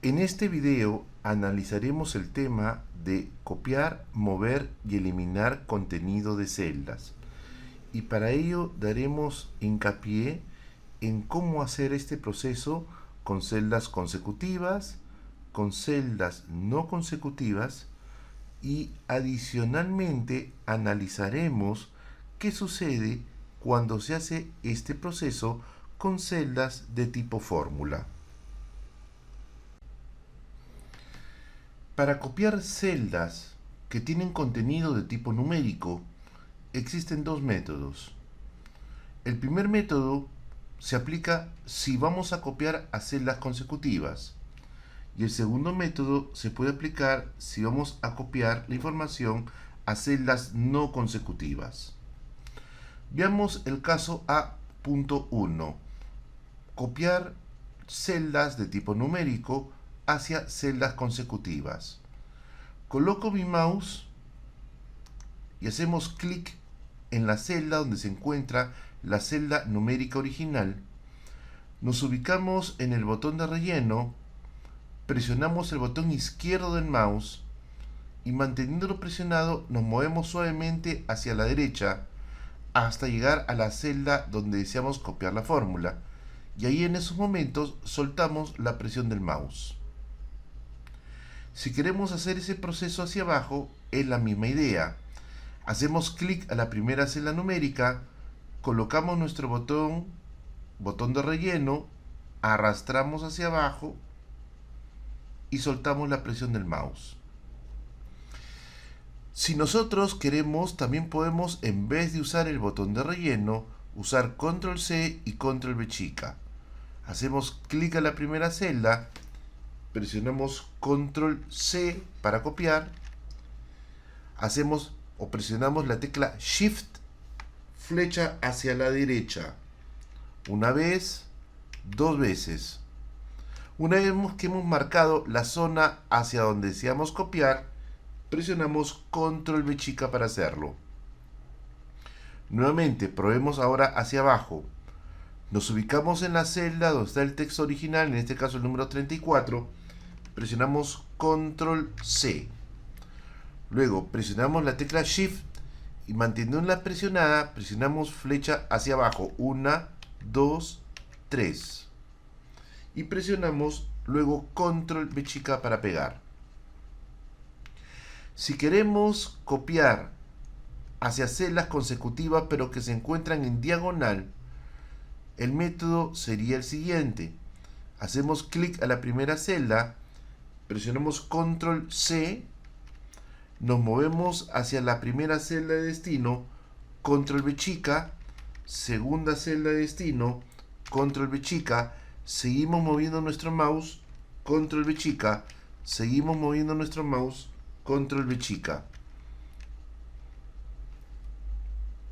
En este video analizaremos el tema de copiar, mover y eliminar contenido de celdas. Y para ello daremos hincapié en cómo hacer este proceso con celdas consecutivas, con celdas no consecutivas y adicionalmente analizaremos qué sucede cuando se hace este proceso con celdas de tipo fórmula. Para copiar celdas que tienen contenido de tipo numérico, existen dos métodos. El primer método se aplica si vamos a copiar a celdas consecutivas. Y el segundo método se puede aplicar si vamos a copiar la información a celdas no consecutivas. Veamos el caso A.1. Copiar celdas de tipo numérico hacia celdas consecutivas. Coloco mi mouse y hacemos clic en la celda donde se encuentra la celda numérica original. Nos ubicamos en el botón de relleno, presionamos el botón izquierdo del mouse y manteniéndolo presionado nos movemos suavemente hacia la derecha hasta llegar a la celda donde deseamos copiar la fórmula. Y ahí en esos momentos soltamos la presión del mouse. Si queremos hacer ese proceso hacia abajo, es la misma idea. Hacemos clic a la primera celda numérica, colocamos nuestro botón de relleno, arrastramos hacia abajo y soltamos la presión del mouse. Si nosotros queremos, también podemos, en vez de usar el botón de relleno, usar Control C y Control V chica. Hacemos clic a la primera celda, presionamos Control C para copiar, presionamos la tecla Shift, flecha hacia la derecha, una vez, dos veces. Una vez que hemos marcado la zona hacia donde deseamos copiar, presionamos Control V chica para hacerlo. Nuevamente, probemos ahora hacia abajo. Nos ubicamos en la celda donde está el texto original, en este caso el número 34, presionamos Control C. Luego presionamos la tecla Shift y manteniéndola presionada, presionamos flecha hacia abajo, 1, 2, 3. Y presionamos luego Control V chica para pegar. Si queremos copiar hacia celdas consecutivas pero que se encuentran en diagonal, el método sería el siguiente. Hacemos clic a la primera celda, presionamos Control C, nos movemos hacia la primera celda de destino, Control V chica, segunda celda de destino, Control V chica, seguimos moviendo nuestro mouse, Control V chica, seguimos moviendo nuestro mouse, Control V chica.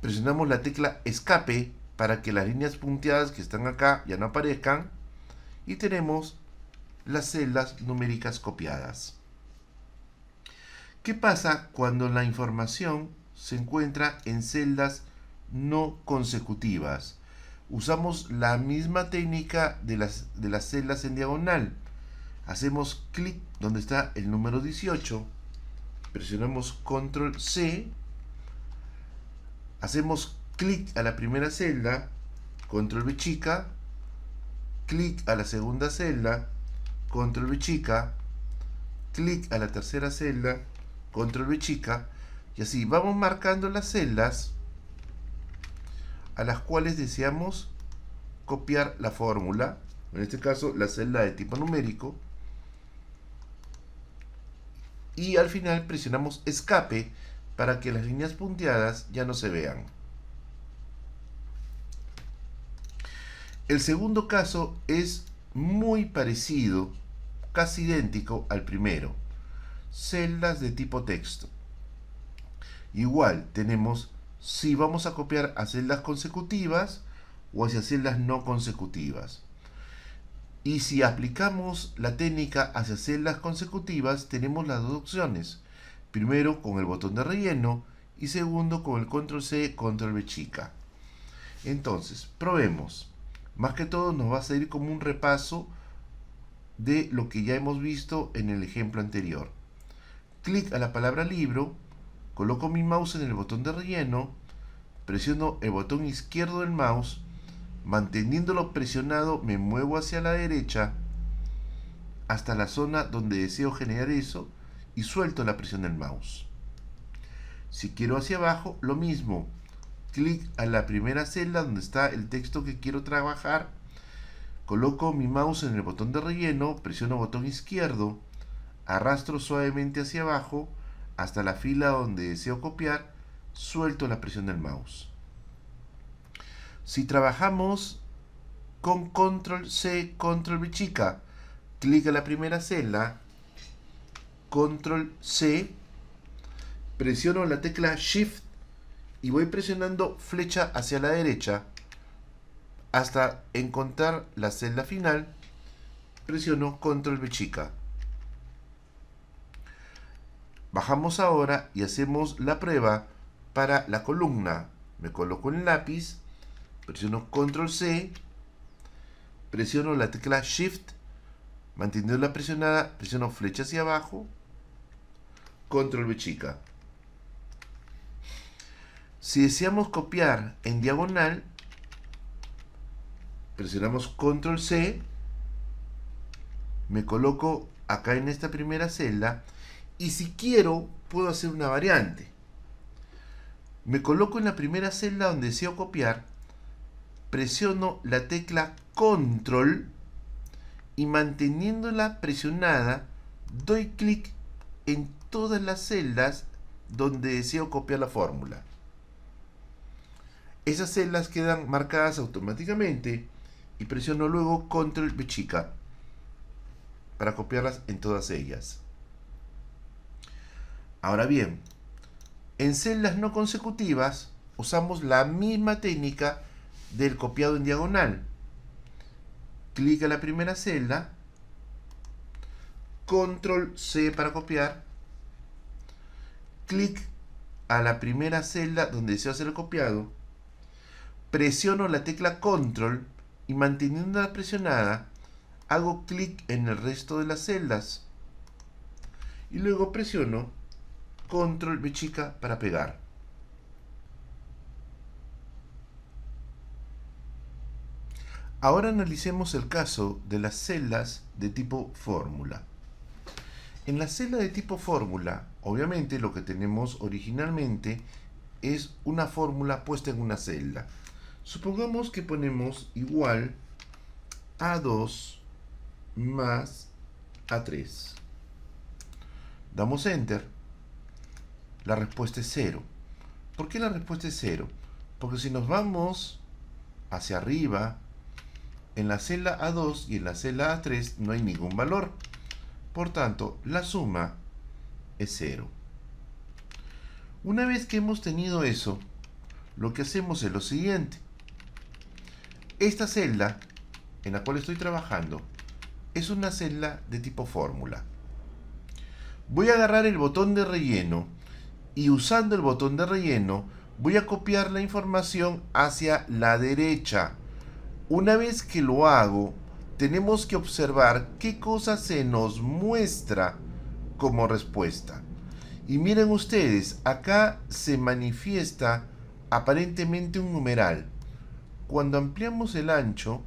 Presionamos la tecla Escape para que las líneas punteadas que están acá ya no aparezcan y tenemos las celdas numéricas copiadas. ¿Qué pasa cuando la información se encuentra en celdas no consecutivas? Usamos la misma técnica de las celdas en diagonal. Hacemos clic donde está el número 18, presionamos Control C, hacemos clic a la primera celda, Control V chica, clic a la segunda celda, Control V chica, clic a la tercera celda, Control V chica, y así vamos marcando las celdas a las cuales deseamos copiar la fórmula, en este caso la celda de tipo numérico, y al final presionamos Escape para que las líneas punteadas ya no se vean. El segundo caso es muy parecido, casi idéntico al primero. Celdas de tipo texto. Igual tenemos si vamos a copiar a celdas consecutivas o hacia celdas no consecutivas. Y si aplicamos la técnica hacia celdas consecutivas, tenemos las dos opciones. Primero con el botón de relleno y segundo con el Control C, Control V chica. Entonces, probemos. Más que todo nos va a servir como un repaso de lo que ya hemos visto en el ejemplo anterior. Clic a la palabra libro, coloco mi mouse en el botón de relleno, presiono el botón izquierdo del mouse, manteniéndolo presionado me muevo hacia la derecha hasta la zona donde deseo generar eso y suelto la presión del mouse. Si quiero hacia abajo, lo mismo. Clic a la primera celda donde está el texto que quiero trabajar, coloco mi mouse en el botón de relleno, presiono el botón izquierdo, arrastro suavemente hacia abajo hasta la fila donde deseo copiar, suelto la presión del mouse. Si trabajamos con control C, control B chica, clic a la primera celda, control C, presiono la tecla Shift y voy presionando flecha hacia la derecha hasta encontrar la celda final, presiono control B chica. Bajamos ahora y hacemos la prueba para la columna. Me coloco el lápiz, presiono control C, presiono la tecla Shift, manteniéndola presionada, presiono flecha hacia abajo, control B chica. Si deseamos copiar en diagonal, presionamos control C, me coloco acá en esta primera celda y si quiero puedo hacer una variante. Me coloco en la primera celda donde deseo copiar, presiono la tecla control y manteniéndola presionada doy clic en todas las celdas donde deseo copiar la fórmula. Esas celdas quedan marcadas automáticamente y presiono luego control B chica para copiarlas en todas ellas. Ahora bien, en celdas no consecutivas usamos la misma técnica del copiado en diagonal. Clic a la primera celda, control C para copiar, clic a la primera celda donde deseo hacer el copiado, presiono la tecla control y manteniéndola presionada hago clic en el resto de las celdas y luego presiono control B chica para pegar. Ahora analicemos el caso de las celdas de tipo fórmula. En la celda de tipo fórmula, obviamente lo que tenemos originalmente es una fórmula puesta en una celda. Supongamos que ponemos igual A2 más A3. Damos Enter. La respuesta es 0. ¿Por qué la respuesta es 0? Porque si nos vamos hacia arriba, en la celda A2 y en la celda A3 no hay ningún valor. Por tanto, la suma es 0. Una vez que hemos tenido eso, lo que hacemos es lo siguiente. Esta celda en la cual estoy trabajando es una celda de tipo fórmula. Voy a agarrar el botón de relleno y usando el botón de relleno voy a copiar la información hacia la derecha. Una vez que lo hago, tenemos que observar qué cosa se nos muestra como respuesta. Y miren ustedes, acá se manifiesta aparentemente un numeral. Cuando ampliamos el ancho,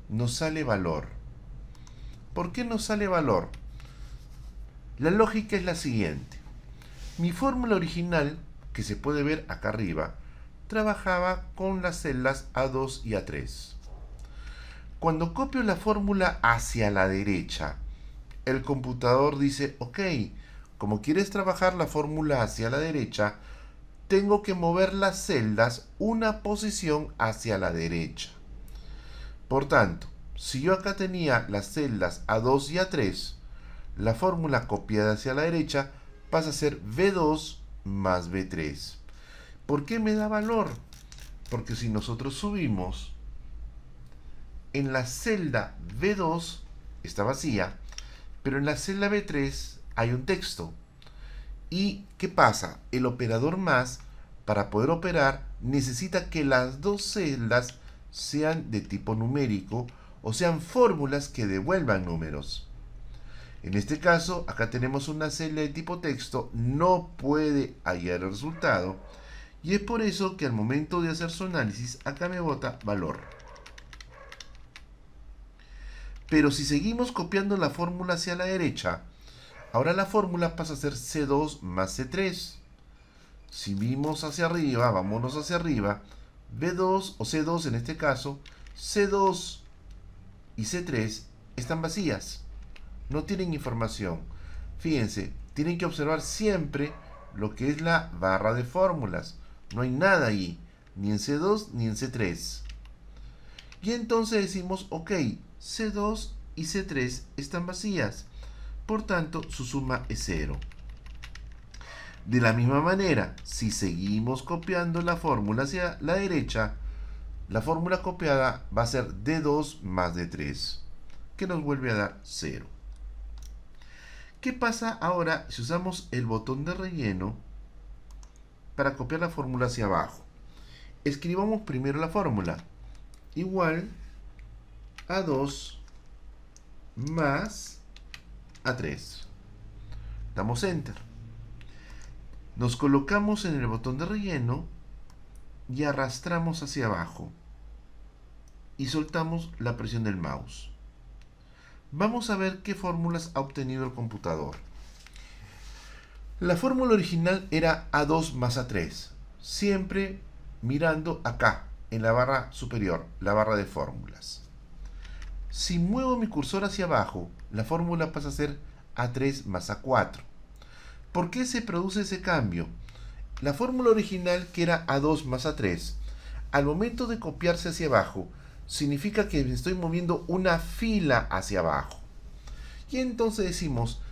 nos sale valor. ¿Por qué nos sale valor? La lógica es la siguiente. Mi fórmula original, que se puede ver acá arriba, trabajaba con las celdas A2 y A3. Cuando copio la fórmula hacia la derecha, el computador dice, ok, como quieres trabajar la fórmula hacia la derecha, tengo que mover las celdas una posición hacia la derecha. Por tanto, si yo acá tenía las celdas A2 y A3, la fórmula copiada hacia la derecha pasa a ser V2 más V3. ¿Por qué me da valor? Porque si nosotros subimos, en la celda V2 está vacía, pero en la celda V3 hay un texto. ¿Y qué pasa? El operador más, para poder operar, necesita que las dos celdas sean de tipo numérico o sean fórmulas que devuelvan números. En este caso, acá tenemos una celda de tipo texto, no puede hallar el resultado, y es por eso que al momento de hacer su análisis, acá me bota valor. Pero si seguimos copiando la fórmula hacia la derecha, ahora la fórmula pasa a ser C2 más C3. Si vimos hacia arriba, vámonos hacia arriba, B2 o C2 en este caso, C2 y C3 están vacías, no tienen información. Fíjense, tienen que observar siempre lo que es la barra de fórmulas. No hay nada ahí, ni en C2 ni en C3. Y entonces decimos, ok, C2 y C3 están vacías, por tanto su suma es 0. De la misma manera, si seguimos copiando la fórmula hacia la derecha, la fórmula copiada va a ser D2 más D3, que nos vuelve a dar 0. ¿Qué pasa ahora si usamos el botón de relleno para copiar la fórmula hacia abajo? Escribamos primero la fórmula. Igual a 2 más a 3. Damos Enter. Nos colocamos en el botón de relleno y arrastramos hacia abajo. Y soltamos la presión del mouse. Vamos a ver qué fórmulas ha obtenido el computador. La fórmula original era A2 más A3. Siempre mirando acá, en la barra superior, la barra de fórmulas. Si muevo mi cursor hacia abajo, la fórmula pasa a ser A3 más A4. ¿Por qué se produce ese cambio? La fórmula original, que era A2 más A3, al momento de copiarse hacia abajo, significa que me estoy moviendo una fila hacia abajo. Y entonces decimos,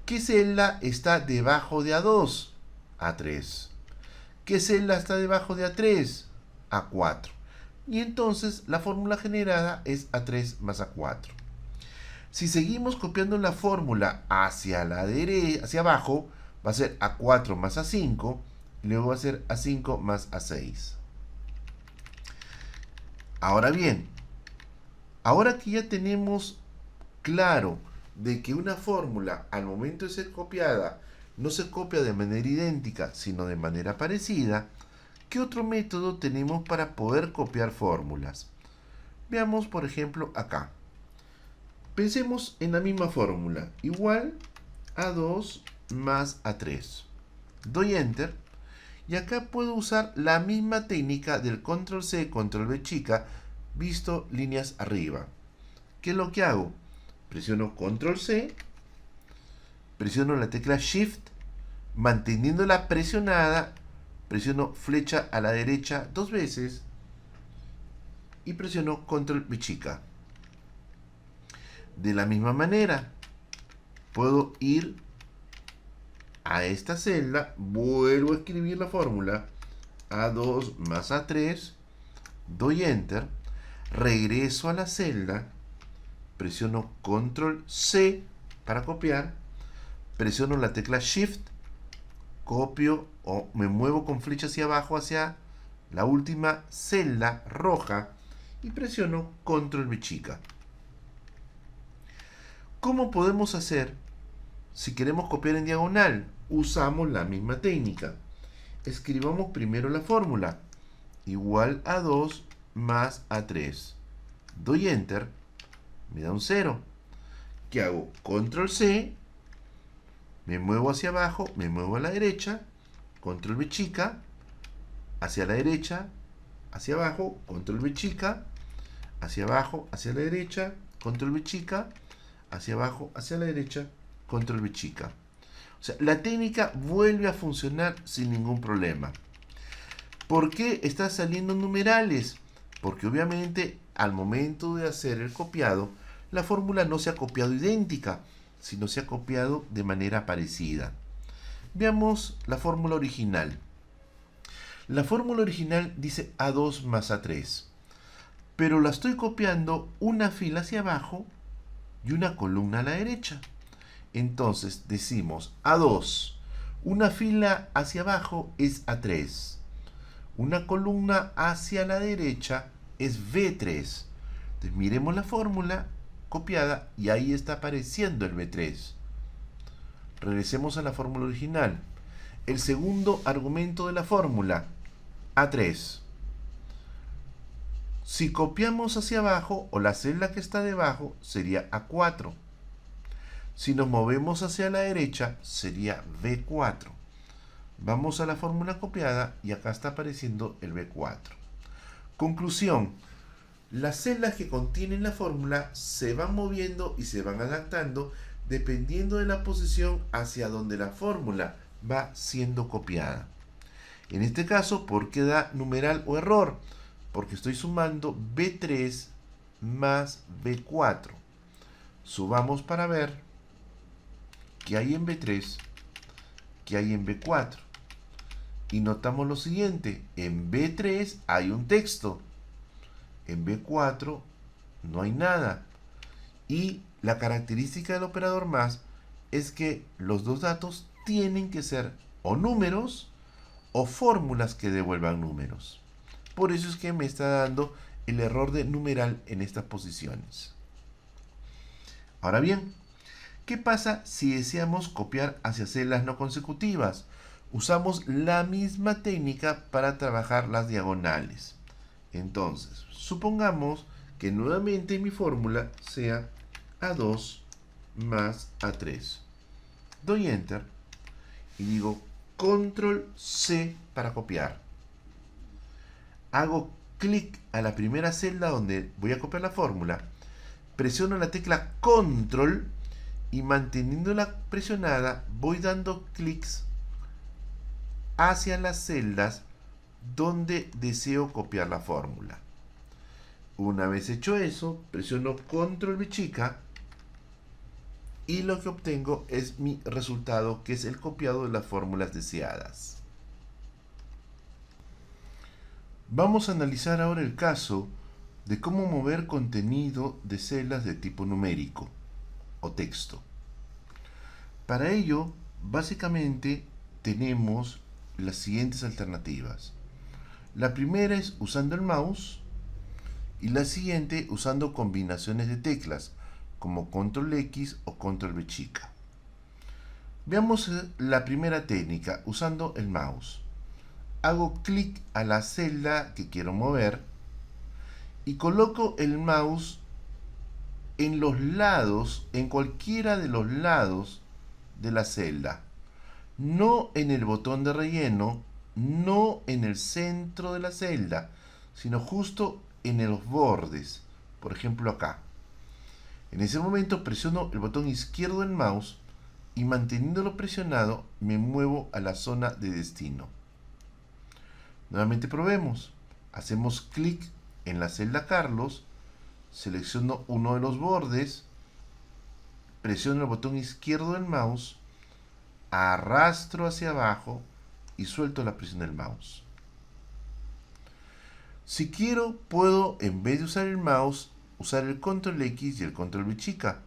¿qué celda está debajo de A2? A3. ¿Qué celda está debajo de A3? A4. Y entonces la fórmula generada es A3 más A4. Si seguimos copiando la fórmula hacia la derecha, hacia abajo, va a ser A4 más A5, y luego va a ser A5 más A6. Ahora bien, ahora que ya tenemos claro de que una fórmula al momento de ser copiada no se copia de manera idéntica, sino de manera parecida, ¿qué otro método tenemos para poder copiar fórmulas? Veamos, por ejemplo, acá. Pensemos en la misma fórmula, igual a 2 más A3. Doy Enter y acá puedo usar la misma técnica del Control C, Control V chica, visto líneas arriba. ¿Qué es lo que hago? Presiono Control C, presiono la tecla Shift, manteniéndola presionada, presiono flecha a la derecha 2 veces y presiono Control V chica. De la misma manera, puedo ir a esta celda, vuelvo a escribir la fórmula A2 más A3, doy Enter, regreso a la celda, presiono Control C para copiar, presiono la tecla Shift, copio o me muevo con flecha hacia abajo hacia la última celda roja y presiono Control V chica. ¿Cómo podemos hacer si queremos copiar en diagonal? Usamos la misma técnica. Escribamos primero la fórmula. Igual a 2 más A3. Doy Enter. Me da un 0. ¿Qué hago? Control C. Me muevo hacia abajo. Me muevo a la derecha. Control V chica. Hacia la derecha. Hacia abajo. Control V chica. Hacia abajo. Hacia la derecha. Control V chica. Hacia abajo, hacia la derecha, Control V chica. O sea, la técnica vuelve a funcionar sin ningún problema. ¿Por qué está saliendo numerales? Porque obviamente al momento de hacer el copiado, la fórmula no se ha copiado idéntica, sino se ha copiado de manera parecida. Veamos la fórmula original. La fórmula original dice A2 más A3, pero la estoy copiando una fila hacia abajo y una columna a la derecha. Entonces decimos A2, una fila hacia abajo es A3, una columna hacia la derecha es B3. Entonces miremos la fórmula copiada y ahí está apareciendo el B3. Regresemos a la fórmula original. El segundo argumento de la fórmula, A3. Si copiamos hacia abajo, o la celda que está debajo, sería A4. Si nos movemos hacia la derecha, sería B4. Vamos a la fórmula copiada y acá está apareciendo el B4. Conclusión. Las celdas que contienen la fórmula se van moviendo y se van adaptando dependiendo de la posición hacia donde la fórmula va siendo copiada. En este caso, ¿por qué da numeral o error? Porque estoy sumando B3 más B4. Subamos para ver qué hay en B3, qué hay en B4. Y notamos lo siguiente, en B3 hay un texto, en B4 no hay nada. Y la característica del operador más es que los dos datos tienen que ser o números o fórmulas que devuelvan números. Por eso es que me está dando el error de numeral en estas posiciones. Ahora bien, ¿qué pasa si deseamos copiar hacia celdas no consecutivas? Usamos la misma técnica para trabajar las diagonales. Entonces, supongamos que nuevamente mi fórmula sea A2 más A3. Doy Enter y digo Control C para copiar. Hago clic a la primera celda donde voy a copiar la fórmula. Presiono la tecla Control y manteniéndola presionada voy dando clics hacia las celdas donde deseo copiar la fórmula. Una vez hecho eso, presiono Control B chica y lo que obtengo es mi resultado, que es el copiado de las fórmulas deseadas. Vamos a analizar ahora el caso de cómo mover contenido de celdas de tipo numérico o texto. Para ello, básicamente tenemos las siguientes alternativas. La primera es usando el mouse y la siguiente usando combinaciones de teclas como Control X o Control B chica. Veamos la primera técnica usando el mouse. Hago clic a la celda que quiero mover y coloco el mouse en los lados, en cualquiera de los lados de la celda. No en el botón de relleno, no en el centro de la celda, sino justo en los bordes, por ejemplo acá. En ese momento presiono el botón izquierdo del mouse y manteniéndolo presionado me muevo a la zona de destino. Nuevamente probemos. Hacemos clic en la celda Carlos, selecciono uno de los bordes, presiono el botón izquierdo del mouse, arrastro hacia abajo y suelto la presión del mouse. Si quiero, puedo, en vez de usar el mouse, usar el Control X y el Control B chica.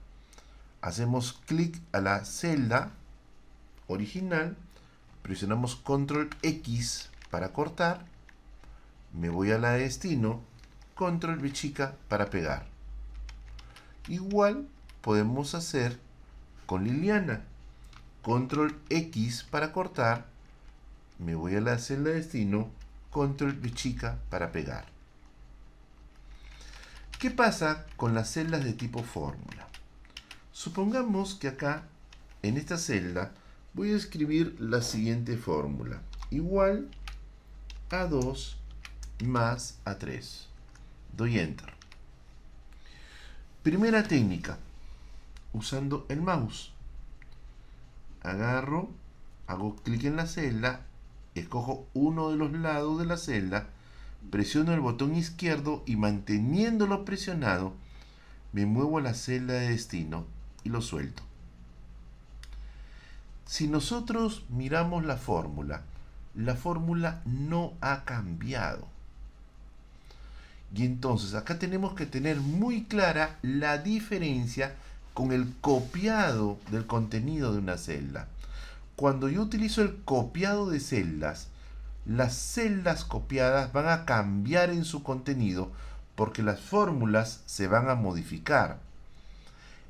Hacemos clic a la celda original, presionamos Control X para cortar, me voy a la de destino, Control B chica para pegar. Igual podemos hacer con Liliana. Control X para cortar, me voy a la celda de destino, Control B chica para pegar. ¿Qué pasa con las celdas de tipo fórmula? Supongamos que acá, en esta celda, voy a escribir la siguiente fórmula. Igual a 2 más A3. Doy Enter. Primera técnica, usando el mouse. Agarro, hago clic en la celda, escojo uno de los lados de la celda, presiono el botón izquierdo y manteniéndolo presionado, me muevo a la celda de destino y lo suelto. Si nosotros miramos la fórmula no ha cambiado. Y entonces acá tenemos que tener muy clara la diferencia con el copiado del contenido de una celda. Cuando yo utilizo el copiado de celdas, las celdas copiadas van a cambiar en su contenido porque las fórmulas se van a modificar.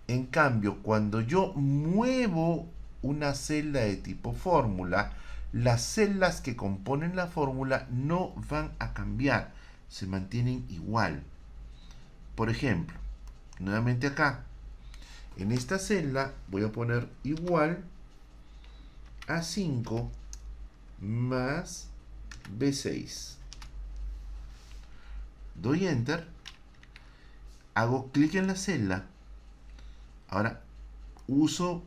En cambio, cuando yo muevo una celda de tipo fórmula, las celdas que componen la fórmula no van a cambiar, se mantienen igual. Por ejemplo, nuevamente acá, en esta celda voy a poner igual a 5 más B6. Doy Enter, hago clic en la celda. Ahora uso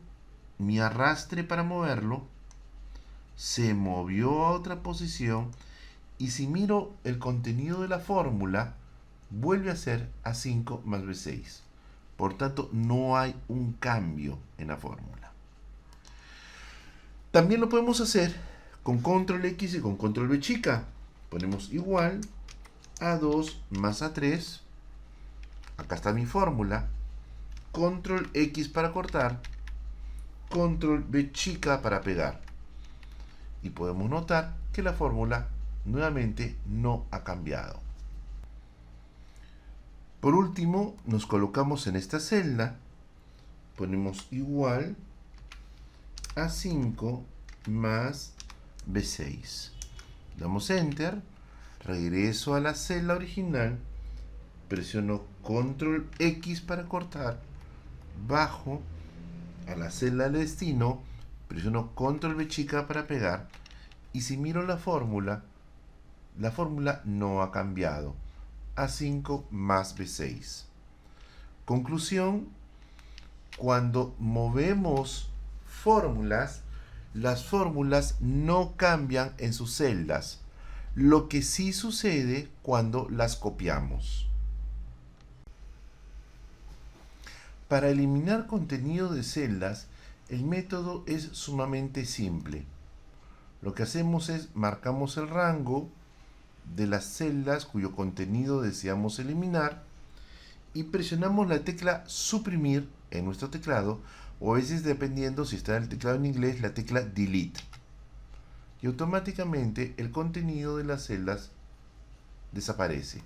mi arrastre para moverlo. Se movió a otra posición. Y si miro el contenido de la fórmula, vuelve a ser A5 más B6. Por tanto, no hay un cambio en la fórmula. También lo podemos hacer con control X y con control B chica. Ponemos igual a 2 más A3. Acá está mi fórmula. Control X para cortar. Control B chica para pegar. Y podemos notar que la fórmula nuevamente no ha cambiado. Por último, nos colocamos en esta celda. Ponemos igual a 5 más B6. Damos Enter. Regreso a la celda original. Presiono Control X para cortar. Bajo a la celda de destino. Presiono Control B chica para pegar. Y si miro la fórmula no ha cambiado. A5 más B6. Conclusión: cuando movemos fórmulas, las fórmulas no cambian en sus celdas. Lo que sí sucede cuando las copiamos. Para eliminar contenido de celdas, el método es sumamente simple. Lo que hacemos es marcamos el rango de las celdas cuyo contenido deseamos eliminar y presionamos la tecla suprimir en nuestro teclado, o a veces, dependiendo si está en el teclado en inglés, la tecla delete, y automáticamente el contenido de las celdas desaparece.